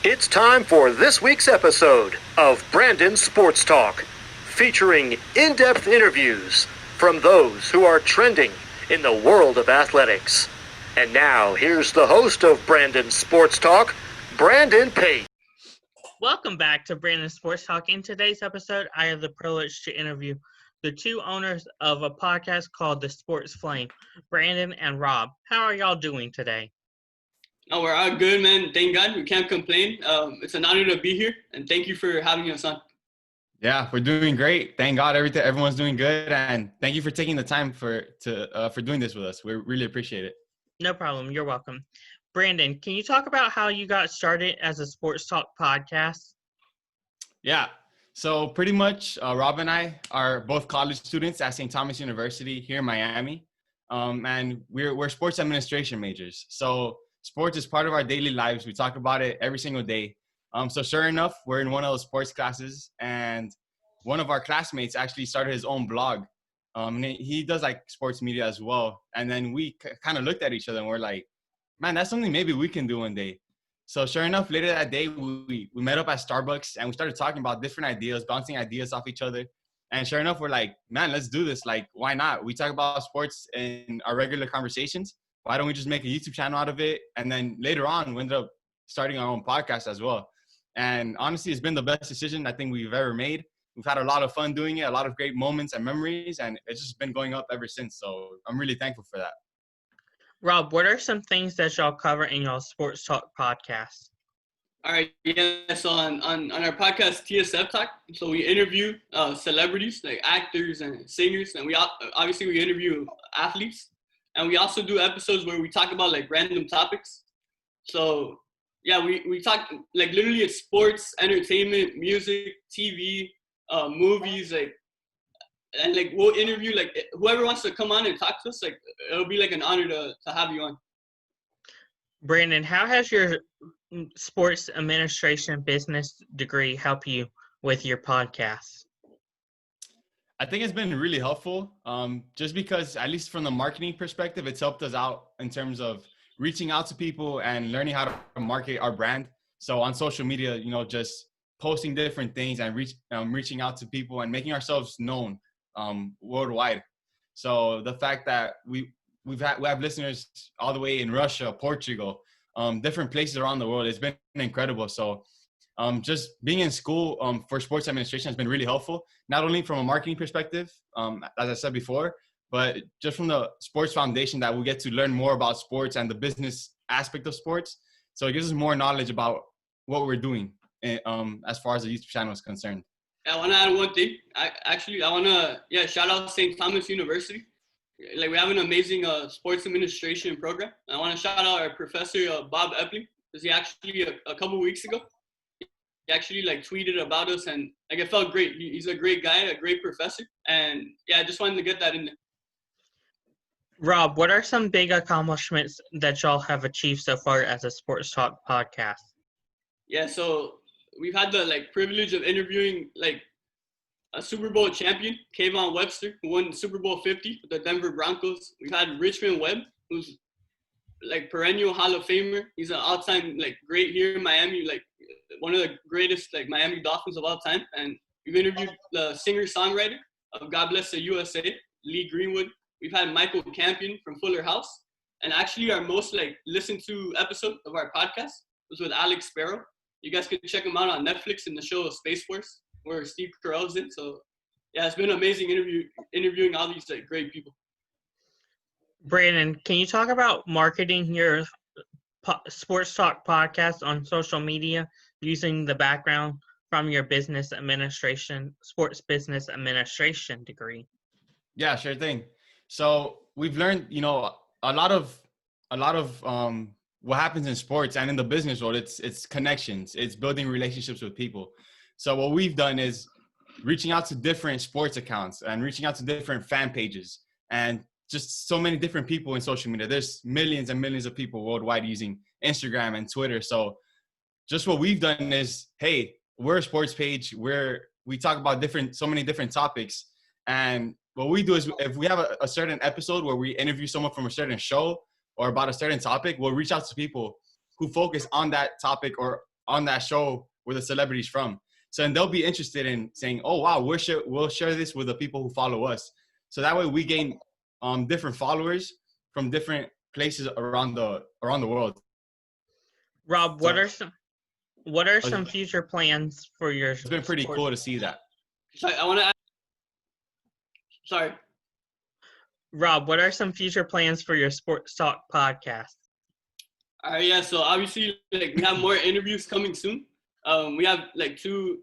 It's time for this week's episode of Brandon Sports Talk, featuring in-depth interviews from those who are trending in the world of athletics. And now, here's the host of Brandon Sports Talk, Brandon Pate. Welcome back to Brandon Sports Talk. In today's episode, I have the privilege to interview the two owners of a podcast called The Sports Flame, Brandon and Rob. How are y'all doing today? Oh, we're all good, man. Thank God. We can't complain. It's an honor to be here, and thank you for having us on. Yeah, we're doing great. Thank God everyone's doing good, and thank you for taking the time for doing this with us. We really appreciate it. No problem. You're welcome. Brandon, can you talk about how you got started as a sports talk podcast? Yeah. So pretty much, Rob and I are both college students at St. Thomas University here in Miami, and we're sports administration majors. So sports is part of our daily lives. We talk about it every single day. So sure enough, we're in one of those sports classes, and one of our classmates actually started his own blog. And he does like sports media as well. And then we kind of looked at each other and we're like, man, that's something maybe we can do one day. So sure enough, later that day, we met up at Starbucks and we started talking about different ideas, bouncing ideas off each other. And sure enough, we're like, man, let's do this. Like, why not? We talk about sports in our regular conversations. Why don't we just make a YouTube channel out of it? And then later on, we ended up starting our own podcast as well. And honestly, it's been the best decision I think we've ever made. We've had a lot of fun doing it, a lot of great moments and memories, and it's just been going up ever since. So I'm really thankful for that. Rob, what are some things that y'all cover in y'all sports talk podcast? All right, yeah. So on our podcast, TSF Talk, so we interview celebrities like actors and singers, and we interview athletes. And we also do episodes where we talk about like random topics. So yeah, we talk like literally it's sports, entertainment, music, TV, movies, and like we'll interview like whoever wants to come on and talk to us. Like it'll be like an honor to have you on. Brandon, how has your sports administration business degree help you with your podcast? I think it's been really helpful, just because at least from the marketing perspective, it's helped us out in terms of reaching out to people and learning how to market our brand. So on social media, just posting different things and reaching out to people and making ourselves known worldwide. So the fact that we have listeners all the way in Russia, Portugal, different places around the world, it's been incredible. So just being in school for sports administration has been really helpful, not only from a marketing perspective, as I said before, but just from the sports foundation that we get to learn more about sports and the business aspect of sports. So it gives us more knowledge about what we're doing as far as the YouTube channel is concerned. I want to add one thing. I want to shout out St. Thomas University. Like we have an amazing sports administration program. I want to shout out our professor, Bob Epling, because he actually a couple weeks ago, he actually like tweeted about us, and like it felt great. He's a great guy, a great professor, and yeah, I just wanted to get that in there. Rob, what are some big accomplishments that y'all have achieved so far as a sports talk podcast? Yeah, so we've had the like privilege of interviewing like a Super Bowl champion, Kayvon Webster, who won Super Bowl 50 with the Denver Broncos. We've had Richmond Webb, who's like perennial Hall of Famer. He's an all-time like great here in Miami, like one of the greatest like Miami Dolphins of all time. And we've interviewed the singer-songwriter of God Bless the USA, Lee Greenwood. We've had Michael Campion from Fuller House. And actually our most like listened to episode of our podcast was with Alex Sparrow. You guys can check him out on Netflix in the show Space Force, where Steve Carell's in. So yeah, it's been amazing interviewing all these like great people. Brandon, can you talk about marketing your sports talk podcast on social media using the background from your sports business administration degree? Yeah, sure thing. So we've learned, a lot of what happens in sports and in the business world. It's connections. It's building relationships with people. So what we've done is reaching out to different sports accounts and reaching out to different fan pages and just so many different people in social media. There's millions and millions of people worldwide using Instagram and Twitter. So just what we've done is, hey, we're a sports page where we talk about so many different topics. And what we do is if we have a certain episode where we interview someone from a certain show or about a certain topic, we'll reach out to people who focus on that topic or on that show were the celebrities from. So and they'll be interested in saying, oh wow, we'll share this with the people who follow us. So that way we gain different followers from different places around the world. Rob, what are some future plans for your? It's been pretty cool to see that. Sorry, I want to. Sorry. Rob, what are some future plans for your Sports Talk podcast? All right, yeah. So obviously, like we have more interviews coming soon. We have like two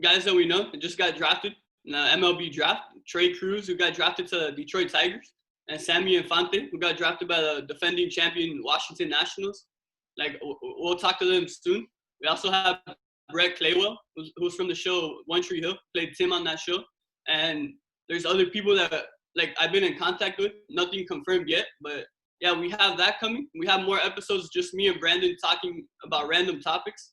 guys that we know that just got drafted in the MLB draft. Trey Cruz, who got drafted to the Detroit Tigers, and Sammy Infante, who got drafted by the defending champion Washington Nationals. Like we'll talk to them soon. We also have Brett Claywell, who's from the show One Tree Hill, played Tim on that show, and there's other people that like I've been in contact with. Nothing confirmed yet, but yeah, we have that coming. We have more episodes, just me and Brandon talking about random topics,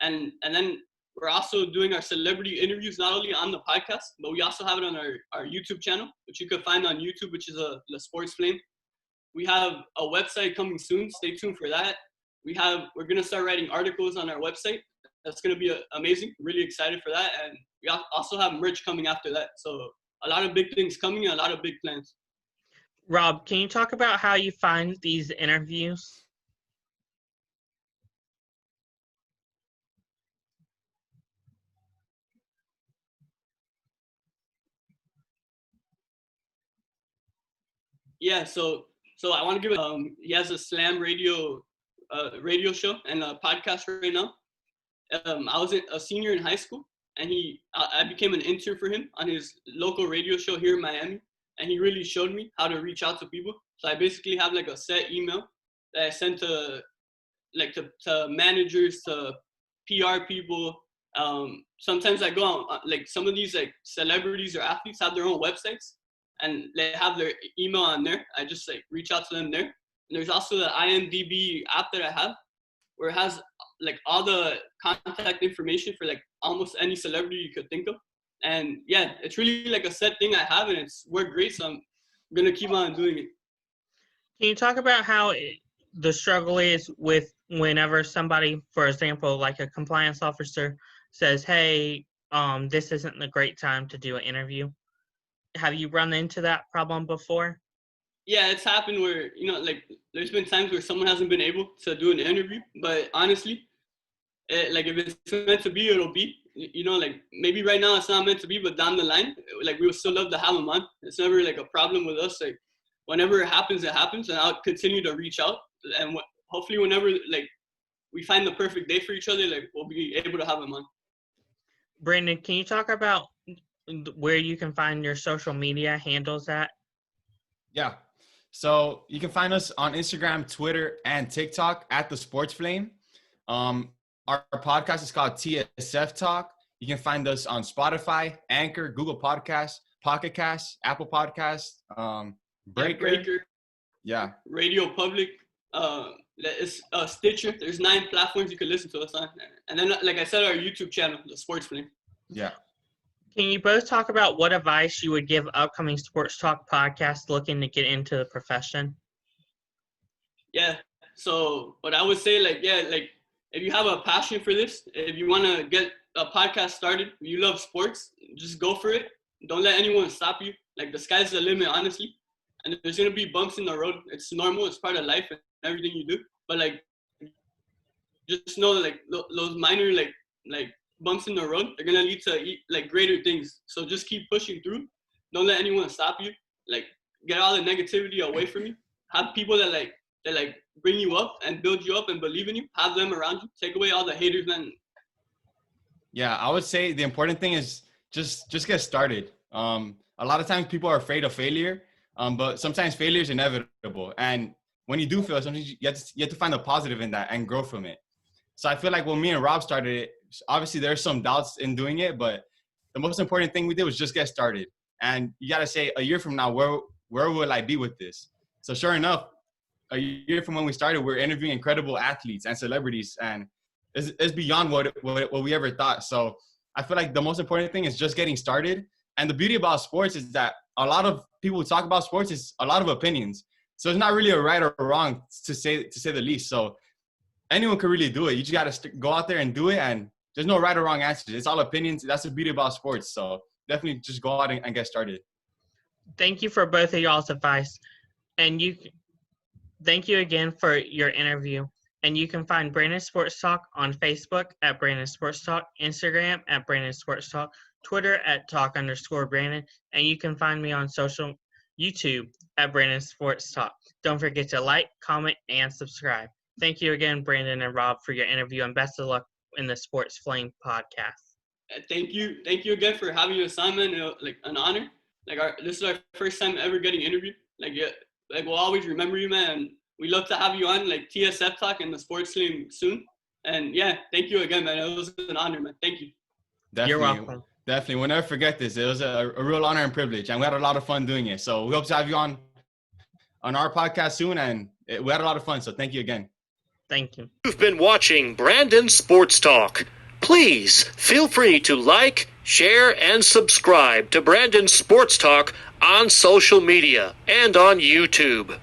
and then we're also doing our celebrity interviews not only on the podcast, but we also have it on our YouTube channel, which you can find on YouTube, which is the Sports Flame. We have a website coming soon. Stay tuned for that. We're gonna start writing articles on our website. That's gonna be amazing. Really excited for that, and we also have merch coming after that. So a lot of big things coming, and a lot of big plans. Rob, can you talk about how you find these interviews? Yeah, so I want to give it. He has a Slam radio show and a podcast right now. I was a senior in high school, and I became an intern for him on his local radio show here in Miami, and he really showed me how to reach out to people. So I basically have like a set email that I send to managers, to PR people. Sometimes I go on, like some of these like celebrities or athletes have their own websites, and they have their email on there. I just like reach out to them there. And there's also the IMDb app that I have, where it has like all the contact information for like almost any celebrity you could think of. And yeah, it's really like a set thing I have, and it's worked great. So I'm gonna keep on doing it. Can you talk about how the struggle is with whenever somebody, for example, like a compliance officer says, hey, this isn't a great time to do an interview? Have you run into that problem before? Yeah, it's happened where, like there's been times where someone hasn't been able to do an interview, but honestly, like if it's meant to be, it'll be. Like maybe right now it's not meant to be, but down the line, like we would still love to have them on. It's never like a problem with us. Like whenever it happens, and I'll continue to reach out, and hopefully whenever like we find the perfect day for each other, like we'll be able to have them on. Brandon, can you talk about where you can find your social media handles at? Yeah. So you can find us on Instagram, Twitter, and TikTok at The Sports Flame. Our podcast is called TSF Talk. You can find us on Spotify, Anchor, Google Podcasts, Pocket Casts, Apple Podcasts, Breaker. Yeah. Radio Public, Stitcher. There's 9 platforms you can listen to us on. And then, like I said, our YouTube channel, The Sports Flame. Yeah. Can you both talk about what advice you would give upcoming Sports Talk podcasts looking to get into the profession? Yeah. So what I would say, if you have a passion for this, if you want to get a podcast started, you love sports, just go for it. Don't let anyone stop you. Like the sky's the limit, honestly. And there's going to be bumps in the road. It's normal. It's part of life and everything you do. But just know those minor bumps in the road are gonna lead to greater things. So just keep pushing through. Don't let anyone stop you. Get all the negativity away from you. Have people that bring you up and build you up and believe in you. Have them around you. Take away all the haters, man. Yeah, I would say the important thing is just get started. A lot of times people are afraid of failure, but sometimes failure is inevitable. And when you do fail, sometimes you have to find a positive in that and grow from it. So I feel like when me and Rob started it, obviously there's some doubts in doing it, but the most important thing we did was just get started. And you got to say, a year from now, where will I be with this? So sure enough, a year from when we started, we're interviewing incredible athletes and celebrities, and it's beyond what we ever thought. So I feel like the most important thing is just getting started. And the beauty about sports is that a lot of people who talk about sports is a lot of opinions. So it's not really a right or wrong to say the least. So anyone can really do it. You just got to go out there and do it, and there's no right or wrong answers. It's all opinions. That's the beauty about sports. So definitely just go out and get started. Thank you for both of y'all's advice. And thank you again for your interview. And you can find Brandon Sports Talk on Facebook at Brandon Sports Talk, Instagram at Brandon Sports Talk, Twitter at @talk_Brandon, and you can find me on social YouTube at Brandon Sports Talk. Don't forget to like, comment, and subscribe. Thank you again, Brandon and Rob, for your interview, and best of luck in the Sports Flame podcast. Thank you again for having us, Simon. Like an honor. This is our first time ever getting interviewed. We'll always remember you, man. And we love to have you on TSF Talk and the Sports Flame soon. And yeah, thank you again, man. It was an honor, man. Thank you. Definitely, you're welcome. Definitely. We'll never forget this. It was a real honor and privilege, and we had a lot of fun doing it. So we hope to have you on our podcast soon, and we had a lot of fun. So thank you again. Thank you. You've been watching Brandon Sports Talk. Please feel free to like, share, and subscribe to Brandon Sports Talk on social media and on YouTube.